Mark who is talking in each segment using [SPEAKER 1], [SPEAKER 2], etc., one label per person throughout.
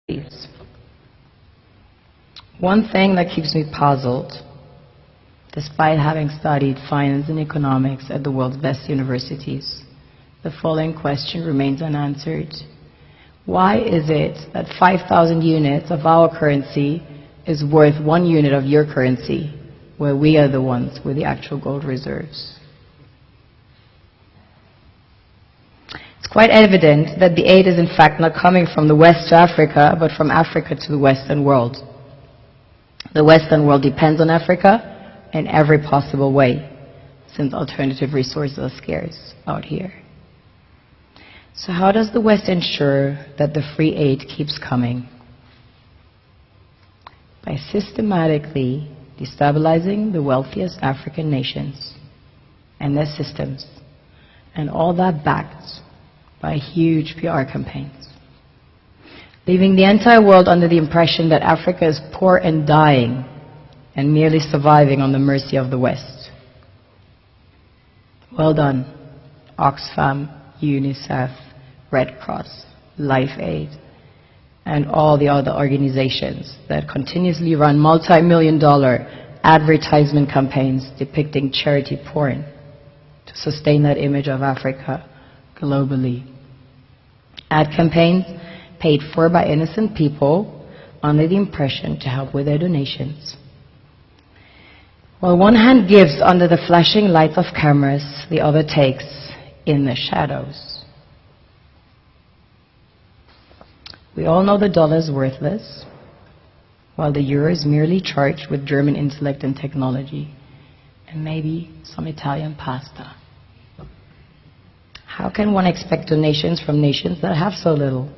[SPEAKER 1] beliefs. One thing that keeps me puzzled, despite having studied finance and economics at the world's best universities, the following question remains unanswered. Why is it that 5,000 units of our currency is worth 1 unit of your currency, where we are the ones with the actual gold reserves? It's quite evident that the aid is in fact not coming from the West to Africa, but from Africa to the Western world. The Western world depends on Africa in every possible way, since alternative resources are scarce out here. So how does the West ensure that the free aid keeps coming? By systematically destabilizing the wealthiest African nations and their systems, and all that backed by huge PR campaigns, leaving the entire world under the impression that Africa is poor and dying and merely surviving on the mercy of the West. Well done, Oxfam, UNICEF, Red Cross, Life Aid, and all the other organizations that continuously run multi-million-dollar advertisement campaigns depicting charity porn to sustain that image of Africa globally. Ad campaigns paid for by innocent people under the impression to help with their donations. While one hand gives under the flashing lights of cameras, the other takes in the shadows. We all know the dollar is worthless, while the euro is merely charged with German intellect and technology, and maybe some Italian pasta. How can one expect donations from nations that have so little?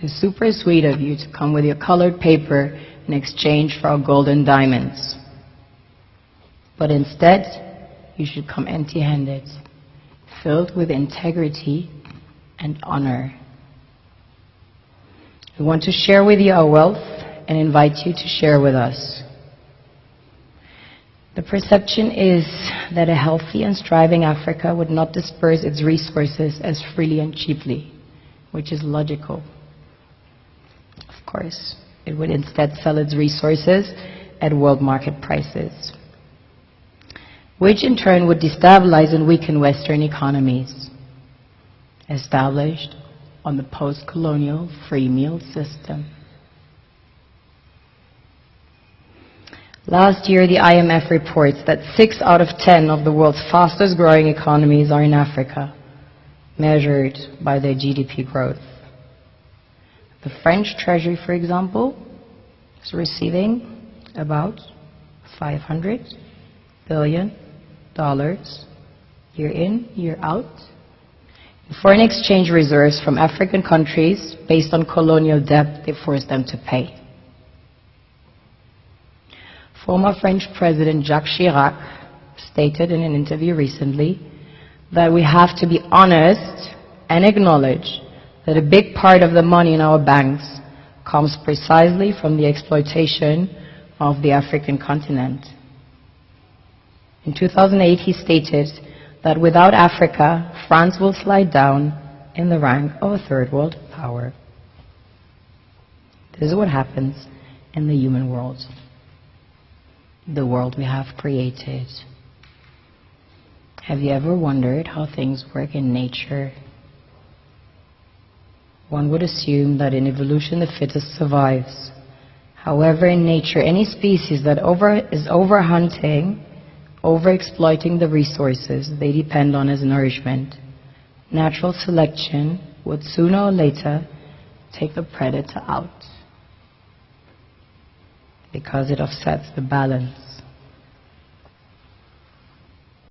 [SPEAKER 1] It's super sweet of you to come with your colored paper in exchange for our gold and diamonds. But instead, you should come empty-handed, filled with integrity and honor. We want to share with you our wealth and invite you to share with us. The perception is that a healthy and striving Africa would not disperse its resources as freely and cheaply, which is logical. Of course, it would instead sell its resources at world market prices, which in turn would destabilize and weaken Western economies, established on the post-colonial free meal system. Last year, the IMF reports that 6 out of 10 of the world's fastest growing economies are in Africa, measured by their GDP growth. The French Treasury, for example, is receiving about $500 billion year in, year out, in foreign exchange reserves from African countries based on colonial debt they forced them to pay. Former French President Jacques Chirac stated in an interview recently that we have to be honest and acknowledge that a big part of the money in our banks comes precisely from the exploitation of the African continent. In 2008, he stated that without Africa, France will slide down in the rank of a third world power. This is what happens in the human world, the world we have created. Have you ever wondered how things work in nature? One would assume that in evolution the fittest survives. However, in nature, any species that is overhunting, overexploiting the resources they depend on as nourishment, natural selection would sooner or later take the predator out, because it upsets the balance.